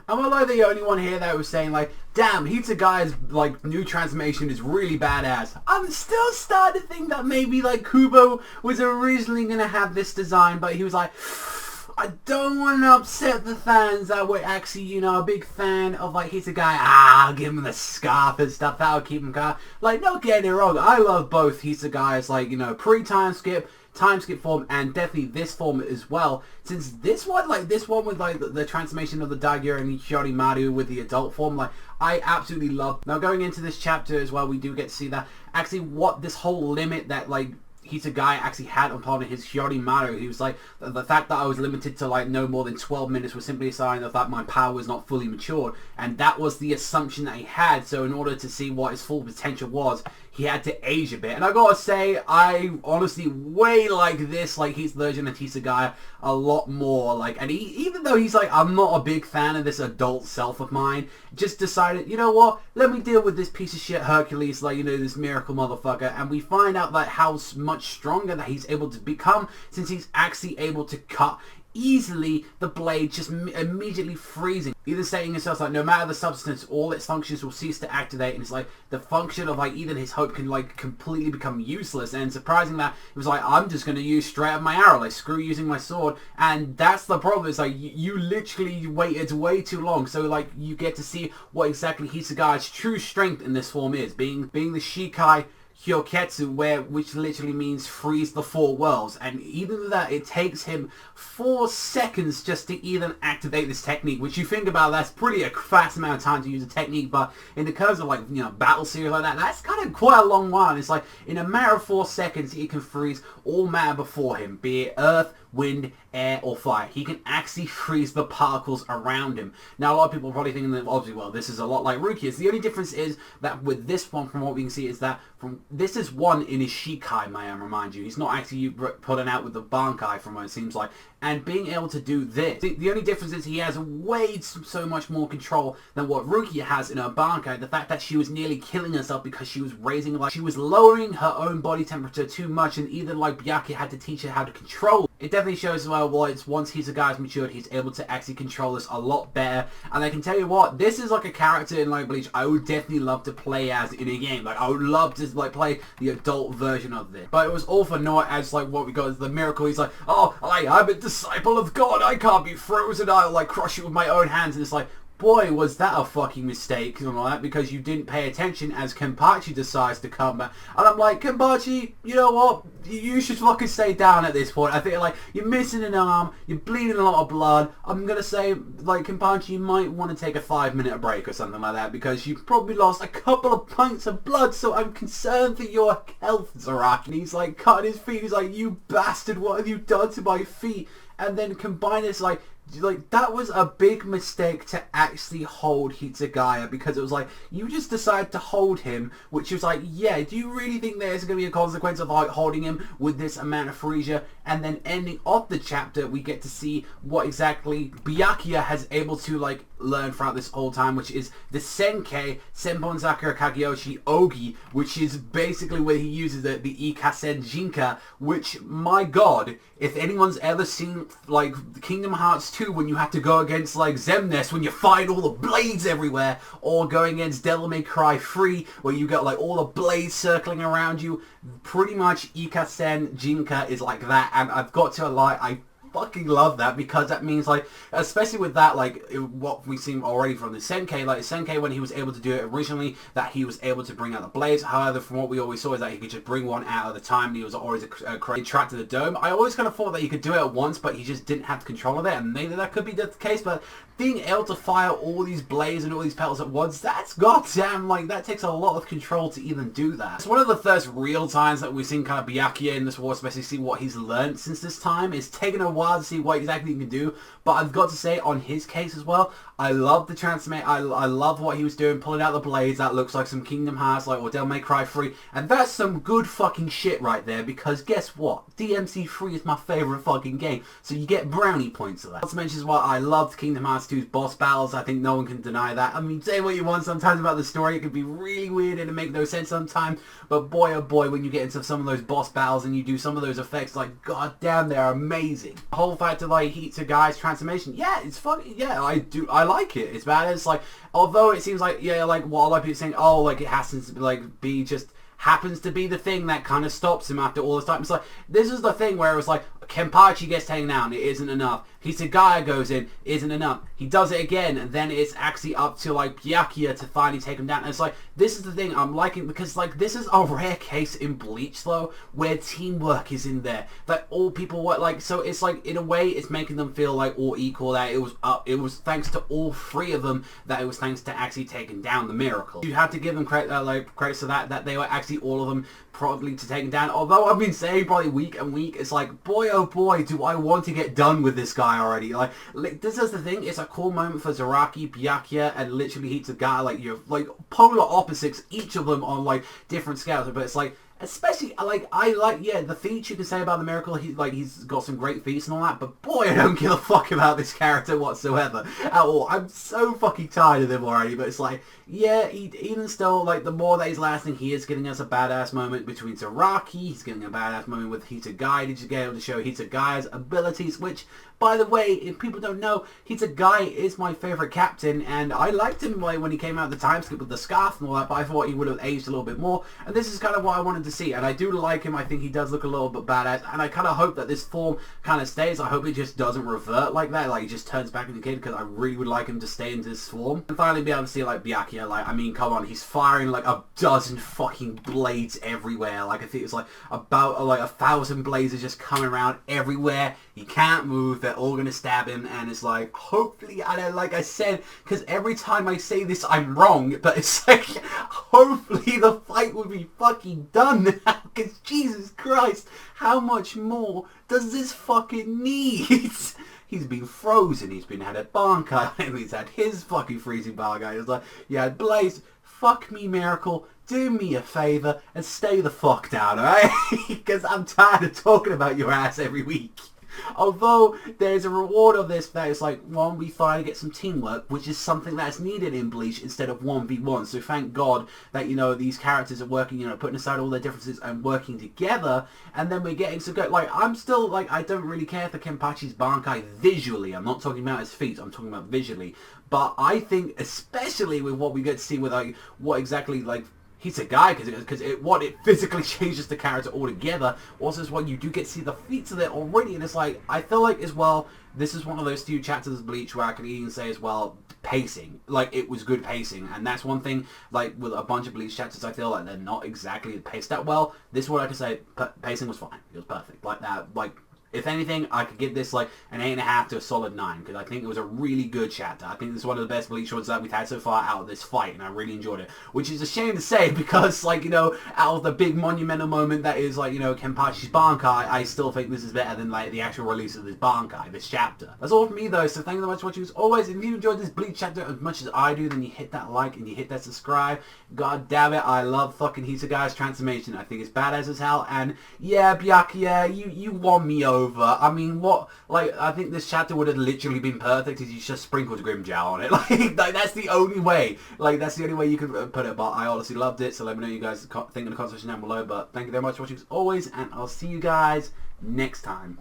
Am I like the only one here that was saying like, damn, Hitsugaya's like new transformation is really badass? I'm still starting to think that maybe like Kubo was originally gonna have this design, but he was like, I don't want to upset the fans that were actually, you know, a big fan of like Hitsugaya. I'll give him the scarf and stuff. That'll keep him calm. Like, don't get it wrong. I love both Hitsugaya's, like, you know, pre-time skip form, and definitely this form as well. Since this one with like the transformation of the Daigyo and Hyourimaru with the adult form, like, I absolutely love. Now going into this chapter as well, we do get to see that actually what this whole limit that like Hitsugaya actually had upon his Hyourimaru. He was like, the fact that I was limited to like no more than 12 minutes was simply a sign of that my power was not fully matured, and that was the assumption that he had. So in order to see what his full potential was, he had to age a bit. And I gotta say, I honestly way like this, like his version of Hitsugaya a lot more. Like, and even though he's like, I'm not a big fan of this adult self of mine, just decided, you know what, let me deal with this piece of shit Hercules, like, you know, this miracle motherfucker. And we find out that how much stronger that he's able to become, since he's actually able to cut easily the blade, just immediately freezing, either saying himself like, no matter the substance, all its functions will cease to activate. And it's like the function of like even his hope can like completely become useless. And surprising that it was like, I'm just going to use straight up my arrow, like screw using my sword. And that's the problem. It's like you literally waited way too long. So like you get to see what exactly Hitsugaya's true strength in this form is, being the Shikai Hyouketsu, which literally means freeze the four worlds. And even that, it takes him 4 seconds just to even activate this technique, which you think about, that's pretty a fast amount of time to use a technique, but in the terms of like, you know, battle series like that, that's kind of quite a long while. And it's like in a matter of 4 seconds he can freeze all matter before him, be it earth, wind, air, or fire. He can actually freeze the particles around him. Now, a lot of people are probably thinking that, obviously, well, this is a lot like Rukia's. The only difference is that with this one, from what we can see, is that this is one in his Shikai, may I remind you. He's not actually putting out with the Bankai, from what it seems like. And being able to do this, the only difference is he has way so much more control than what Rukia has in her Bankai. The fact that she was nearly killing herself because she was she was lowering her own body temperature too much, and even like Byakuya had to teach her how to control. It definitely shows as well, it's once Hitsugaya matured, he's able to actually control this a lot better. And I can tell you what, this is like a character in like Bleach I would definitely love to play as in a game. Like, I would love to like play the adult version of this. But it was all for naught, as like what we got is the miracle. He's like, oh, I'm a disciple of God, I can't be frozen, I'll like crush you with my own hands. And it's like, boy, was that a fucking mistake and all that, because you didn't pay attention as Kenpachi decides to come back. And I'm like, Kenpachi, you know what? You should fucking stay down at this point. I think, like, you're missing an arm, you're bleeding a lot of blood. I'm gonna say, like, Kenpachi, you might want to take a 5-minute break or something like that, because you've probably lost a couple of pints of blood, so I'm concerned for your health, Zorak. And he's, like, cutting his feet. He's like, you bastard, what have you done to my feet? And then combine this, like, that was a big mistake to actually hold Hitsugaya, because it was like, you just decided to hold him, which was like, yeah, do you really think there's going to be a consequence of like holding him with this amount of freesia? And then ending off the chapter, we get to see what exactly Byakuya has able to like learn throughout this whole time, which is the Senkei, Senpon Sakura Kageyoshi Ogi, which is basically where he uses the Ikasen Jinka, which, my god, if anyone's ever seen like Kingdom Hearts 2 when you have to go against like Zemnis when you find all the blades everywhere, or going against Devil May Cry 3 where you got like all the blades circling around you, pretty much Ikasen Jinka is like that. And I've got to lie, I fucking love that, because that means like, especially with that, like what we've seen already from the Senkei, like Senkei when he was able to do it originally, that he was able to bring out the blades. However, from what we always saw is that he could just bring one out at a time, and he was always trapped to the dome. I always kind of thought that he could do it at once, but he just didn't have control of it, and maybe that could be the case. But being able to fire all these blades and all these petals at once, that's goddamn, like, that takes a lot of control to even do that. It's one of the first real times that we've seen kind of Byakuya in this war, especially see what he's learned since this time. It's taken a while to see what exactly he can do, but I've got to say, on his case as well, I love the transformation. I love what he was doing, pulling out the blades. That looks like some Kingdom Hearts, like, or Devil May Cry 3, and that's some good fucking shit right there, because guess what? DMC3 is my favorite fucking game, so you get brownie points of that. Not to mention as well, I loved Kingdom Hearts 2's boss battles. I think no one can deny that. I mean, say what you want sometimes about the story, it can be really weird and it make no sense sometimes, but boy oh boy, when you get into some of those boss battles and you do some of those effects, like, goddamn, they're amazing. The whole fact of like Hitsugaya's transformation, yeah, it's fucking, yeah, I like it. It's bad. It's like, although it seems like, yeah, like what a lot of people are saying, oh, like it has to like be just happens to be the thing that kind of stops him after all this time. It's like, this is the thing where it was like, Kenpachi gets taken down, it isn't enough. Hitsugaya goes in, isn't enough. He does it again, and then it's actually up to like Byakuya to finally take him down. And it's like, this is the thing I'm liking, because like this is a rare case in Bleach though, where teamwork is in there. That all people work like, so it's like in a way it's making them feel like all equal, that it was thanks to all three of them, that it was thanks to actually taking down the Miracle. You have to give them credit, credits to that they were actually all of them probably to take him down. Although I've been saying probably week and week, it's like, boy oh boy, do I want to get done with this guy already. Like this is the thing, it's a cool moment for Zaraki, Byakuya, and literally Hitsugaya. Like, you're like polar opposites, each of them on like different scales, but it's like, especially, I like, yeah, the feats you can say about the Miracle, he's got some great feats and all that, but boy, I don't give a fuck about this character whatsoever, at all. I'm so fucking tired of him already, but it's like, yeah, even still, like, the more that he's lasting, he is giving us a badass moment between Zaraki, he's getting a badass moment with Hitsugaya, did you get able to show Hitsugaya's abilities, which, by the way, if people don't know, Hitsugaya is my favourite captain, and I liked him when he came out of the time skip with the scarf and all that, but I thought he would have aged a little bit more, and this is kind of what I wanted to see, and I do like him. I think he does look a little bit badass, and I kind of hope that this form kind of stays. I hope it just doesn't revert like that, like he just turns back into a kid, because I really would like him to stay in this form. And finally be able to see like Byakuya, like, I mean, come on, he's firing like a dozen fucking blades everywhere. Like, I think it's like about like 1,000 blades are just coming around everywhere. He can't move, they're all gonna stab him, and it's like, hopefully, I don't, like I said, because every time I say this I'm wrong, but it's like, hopefully the fight will be fucking done now, because Jesus Christ, how much more does this fucking need? He's been frozen, he's been had a Bankai, he's had his fucking freezing Bankai, it's like, you had Blaze, fuck me Miracle, do me a favour, and stay the fuck down, alright? Because I'm tired of talking about your ass every week. Although there's a reward of this that is like, one, we finally get some teamwork, which is something that's needed in Bleach instead of 1v1. So thank God that, you know, these characters are working, you know, putting aside all their differences and working together, and then we're getting so good. Like, I'm still, like, I don't really care for Kenpachi's Bankai visually. I'm not talking about his feet, I'm talking about visually. But I think, especially with what we get to see with, like, what exactly, like, he's a guy, because it physically changes the character altogether. Also, is what you do get to see the feats of it already, and it's like, I feel like as well, this is one of those few chapters of Bleach where I can even say as well, pacing. Like, it was good pacing, and that's one thing, like, with a bunch of Bleach chapters, I feel like they're not exactly paced that well. This is what I can say, pacing was fine. It was perfect. Like that, like, if anything, I could give this like an 8.5 to a solid 9, because I think it was a really good chapter. I think this is one of the best Bleach shorts that we've had so far out of this fight, and I really enjoyed it. Which is a shame to say, because, like, you know, out of the big monumental moment that is, like, you know, Kenpachi's Bankai, I still think this is better than, like, the actual release of this Bankai, this chapter. That's all from me, though, so thank you so much for watching. As always, if you enjoyed this Bleach chapter as much as I do, then you hit that like and you hit that subscribe. God damn it, I love fucking Hitsugaya's transformation. I think it's badass as hell, and yeah, Byakuya, you won me over. I mean, what, like, I think this chapter would have literally been perfect if you just sprinkled Grimjow on it. Like, that's the only way. Like, that's the only way you could put it, but I honestly loved it, so let me know what you guys think in the comment section down below. But thank you very much for watching as always, and I'll see you guys next time.